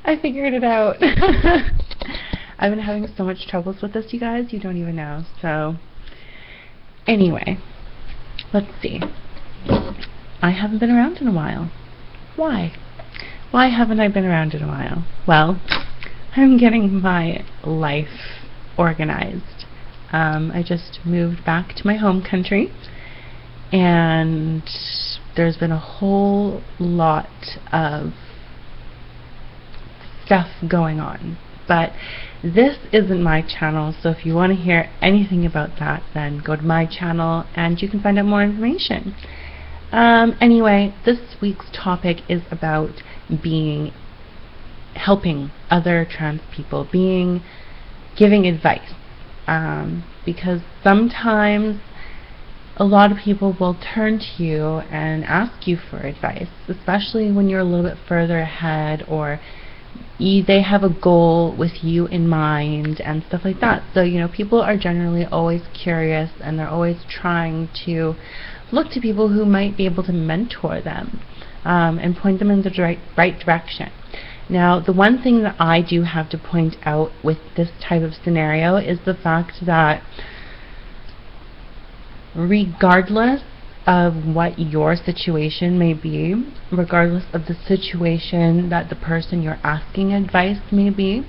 I figured it out. I've been having so much troubles with this, you guys, you don't even know. So, anyway, let's see. I haven't been around in a while. Why? Why haven't I been around in a while? Well, I'm getting my life organized. I just moved back to my home country, and there's been a whole lot of stuff going on. But this isn't my channel, so if you want to hear anything about that, then go to my channel and you can find out more information. Anyway, this week's topic is about helping other trans people, giving advice. Because sometimes a lot of people will turn to you and ask you for advice, especially when you're a little bit further ahead, or they have a goal with you in mind and stuff like that. So, people are generally always curious, and they're always trying to look to people who might be able to mentor them and point them in the right direction. Now, the one thing that I do have to point out with this type of scenario is the fact that regardless of what your situation may be, regardless of the situation that the person you're asking advice may be,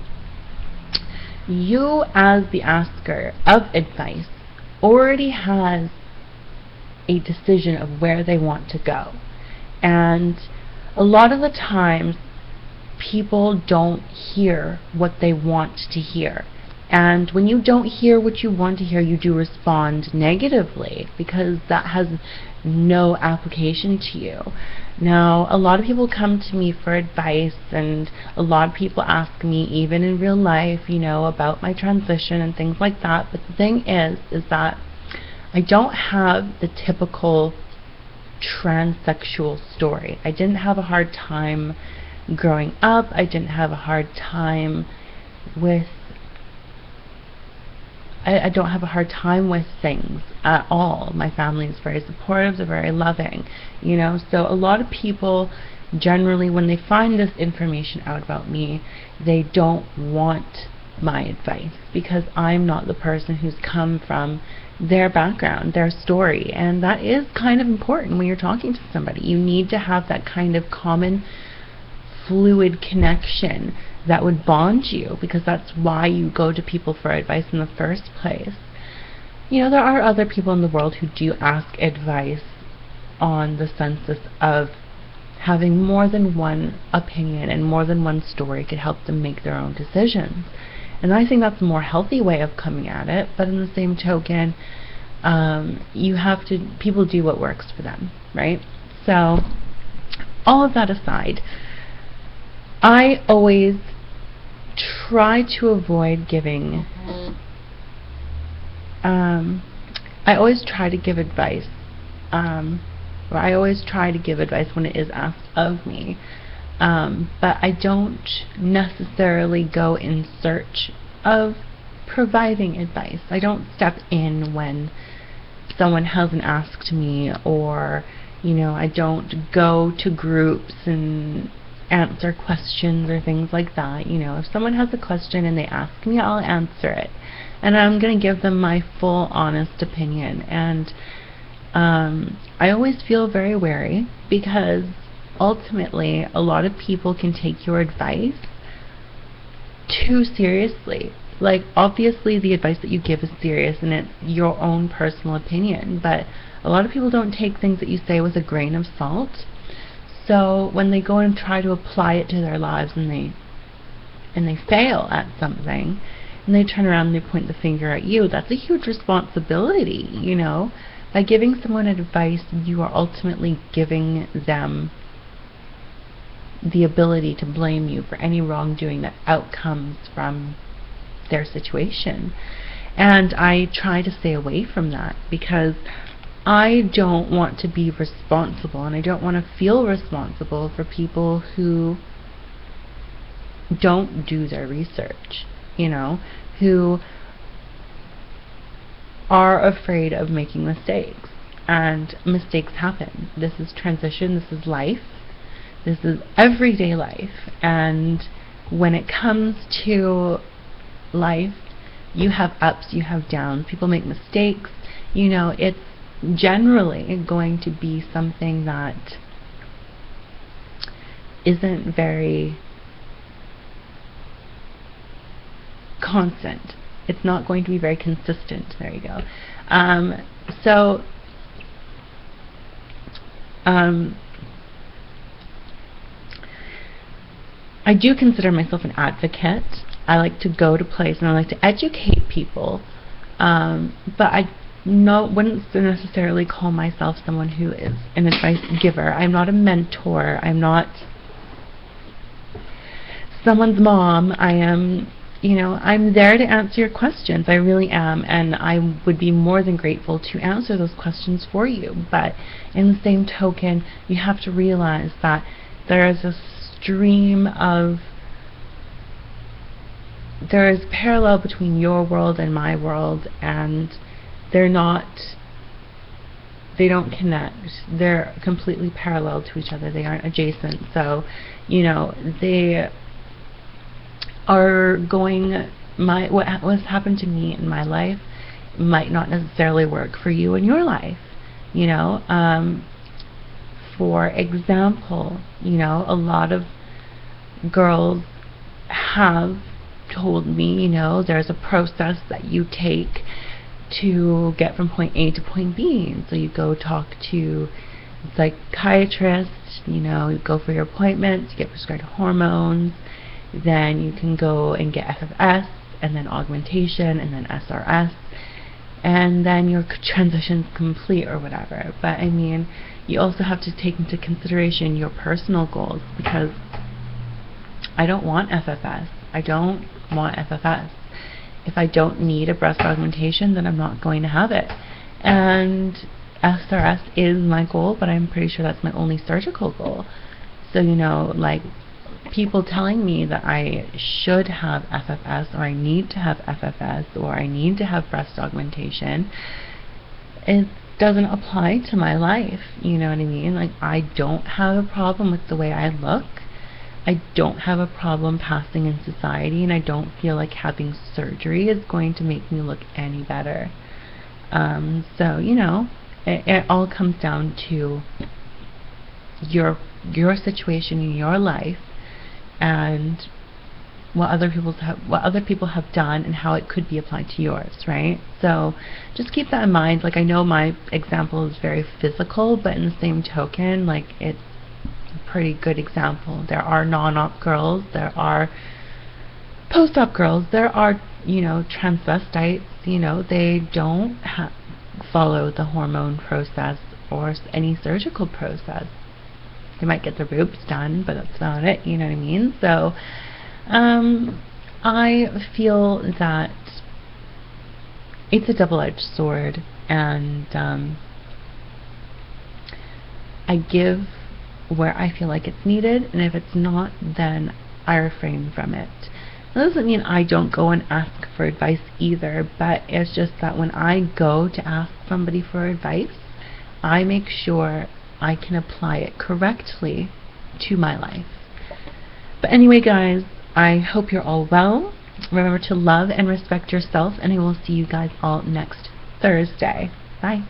you as the asker of advice already has a decision of where they want to go. And a lot of the times people don't hear what they want to hear. And when you don't hear what you want to hear, you do respond negatively, because that has no application to you. Now, a lot of people come to me for advice, and a lot of people ask me, even in real life, about my transition and things like that. But the thing is that I don't have the typical transsexual story. I didn't have a hard time growing up. I didn't have a hard time with I don't have a hard time with things at all. My family is very supportive, they're very loving, so a lot of people generally, when they find this information out about me, they don't want my advice, because I'm not the person who's come from their background, their story, and that is kind of important when you're talking to somebody. You need to have that kind of common fluid connection that would bond you, because that's why you go to people for advice in the first place. There are other people in the world who do ask advice on the census of having more than one opinion and more than one story could help them make their own decisions. And I think that's a more healthy way of coming at it, but in the same token, people do what works for them, right? So, all of that aside, I always try to avoid giving I always try to give advice when it is asked of me, but I don't necessarily go in search of providing advice. I don't step in when someone hasn't asked me, or I don't go to groups and answer questions or things like that. If someone has a question and they ask me, I'll answer it, and I'm going to give them my full honest opinion. And I always feel very wary, because ultimately a lot of people can take your advice too seriously. Like, obviously the advice that you give is serious and it's your own personal opinion, but a lot of people don't take things that you say with a grain of salt. So when they go and try to apply it to their lives, and they fail at something, and they turn around and they point the finger at you, that's a huge responsibility. By giving someone advice, you are ultimately giving them the ability to blame you for any wrongdoing that outcomes from their situation. And I try to stay away from that, because I don't want to be responsible, and I don't want to feel responsible for people who don't do their research, who are afraid of making mistakes. And mistakes happen. This is transition, this is life, this is everyday life, and when it comes to life, you have ups, you have downs, people make mistakes, you know, it's generally going to be something that isn't very constant. It's not going to be very consistent. There you go. So I do consider myself an advocate. I like to go to places and I like to educate people, but I wouldn't necessarily call myself someone who is an advice giver. I'm not a mentor. I'm not someone's mom. I am, you know, I'm there to answer your questions. I really am, and I would be more than grateful to answer those questions for you. But in the same token, you have to realize that there is a stream of, there is parallel between your world and my world, and they don't connect. They're completely parallel to each other. They aren't adjacent. So, you know, they are going, what's happened to me in my life might not necessarily work for you in your life. You know, for example, you know, a lot of girls have told me, you know, there's a process that you take to get from point A to point B. And so you go talk to a psychiatrist, you know, you go for your appointments, you get prescribed hormones, then you can go and get FFS, and then augmentation, and then SRS, and then your transition's complete or whatever. But I mean, you also have to take into consideration your personal goals, because I don't want FFS. I don't want FFS. If I don't need a breast augmentation, then I'm not going to have it. And SRS is my goal, but I'm pretty sure that's my only surgical goal. So, you know, like, people telling me that I should have FFS, or I need to have FFS, or I need to have breast augmentation, it doesn't apply to my life. You know what I mean? Like, I don't have a problem with the way I look. I don't have a problem passing in society, and I don't feel like having surgery is going to make me look any better. So, you know, it all comes down to your situation in your life, and what other people have done, and how it could be applied to yours, right? So just keep that in mind. Like, I know my example is very physical, but in the same token, like, it's a pretty good example. There are non-op girls, there are post-op girls, there are, you know, transvestites. You know, they don't follow the hormone process or any surgical process. They might get their boobs done, but that's about it, you know what I mean? So, I feel that it's a double-edged sword, and I give where I feel like it's needed, and if it's not, then I refrain from it. That doesn't mean I don't go and ask for advice either, but it's just that when I go to ask somebody for advice, I make sure I can apply it correctly to my life. But anyway, guys, I hope you're all well. Remember to love and respect yourself, and I will see you guys all next Thursday. Bye.